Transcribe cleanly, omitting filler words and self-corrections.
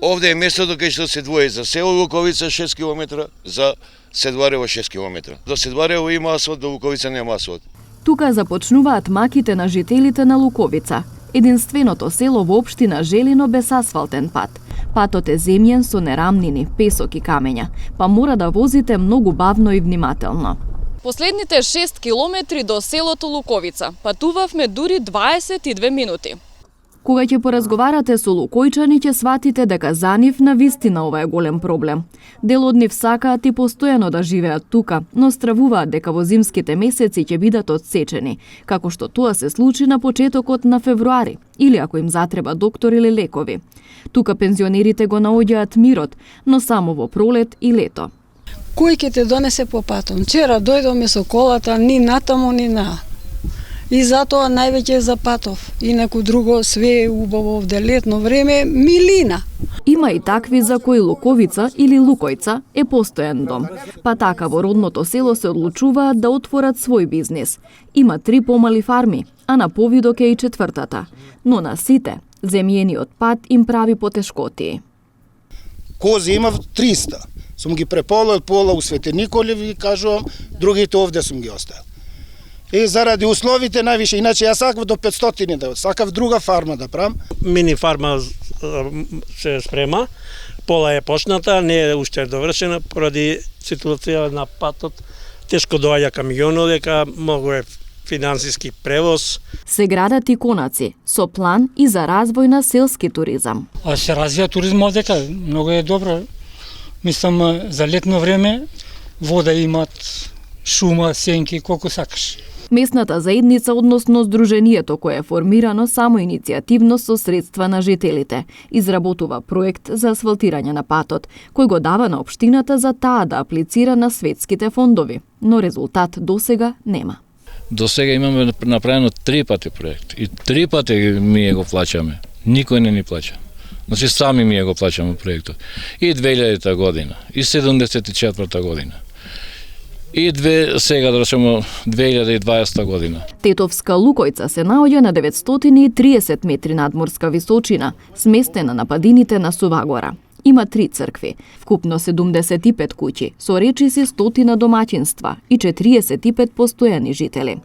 Овде е местото кај што се двои за село Луковица 6 км, за Седварево 6 км. До Седварево има асфалт, до Луковица нема асфалт. Тука започнуваат маките на жителите на Луковица, единственото село во општина Желино без асфалтен пат. Патот е земјен со нерамнини, песок и камења, па мора да возите многу бавно и внимателно. Последните 6 километри до селото Луковица патувавме дури 22 минути. Кога ќе поразговарате со лукојчани, ќе сватите дека за нив навистина ова е голем проблем. Дел од нив сакаат и постојано да живеат тука, но стравуваат дека во зимските месеци ќе бидат одсечени, како што тоа се случи на почетокот на февруари, или ако им затреба доктор или лекови. Тука пензионерите го наоѓаат мирот, но само во пролет и лето. Кој ќе те донесе по патом? Вчера дојдоме со колата ни натаму ни на. И затоа највеќе за патов. Инаку друго све е убаво овде летно време, милина. Има и такви за кои Луковица или Лукојца е постојан дом. Па така во родното село се одлучуваат да отворат свој бизнис. Има 3 помали фарми, а на повидок е и 4-та. Но на сите, земјениот пат им прави потешкотии. Кози имав 300. Сум ги преполил пола у Свети Николе, ви кажувам, другите овде сум ги оставил. И заради условите највише, иначе ја сакав до 500 да сакав друга фарма да правам. Мини фарма се спрема, пола е почната, не е уште довршена поради ситуација на патот. Тешко доаѓа камионот, дека многу е финансиски превоз. Се градат и конаци со план и за развој на селски туризам. А се развија туризмот дека многу е добро. Мислам за летно време вода имат, шума, сенки, колку сакаш. Местната заедница, односно здруженијето кое е формирано само иницијативно со средства на жителите, изработува проект за асфалтирање на патот, кој го дава на општината за таа да аплицира на светските фондови, но резултат досега нема. До сега имаме направено 3 пати проект и 3 пати ми го плаќаме. Никој не ни плаќа. Значи сами ми го плаќаме проектот. И 2000 година, и 74 година. И сега да речемо 2020 година. Тетовска Лукојца се наоѓа на 930 метри надморска височина, сместена на падините на Сувагора. Има 3 цркви, вкупно 75 куќи, со речиси 100 домаќинства и 45 постојани жители.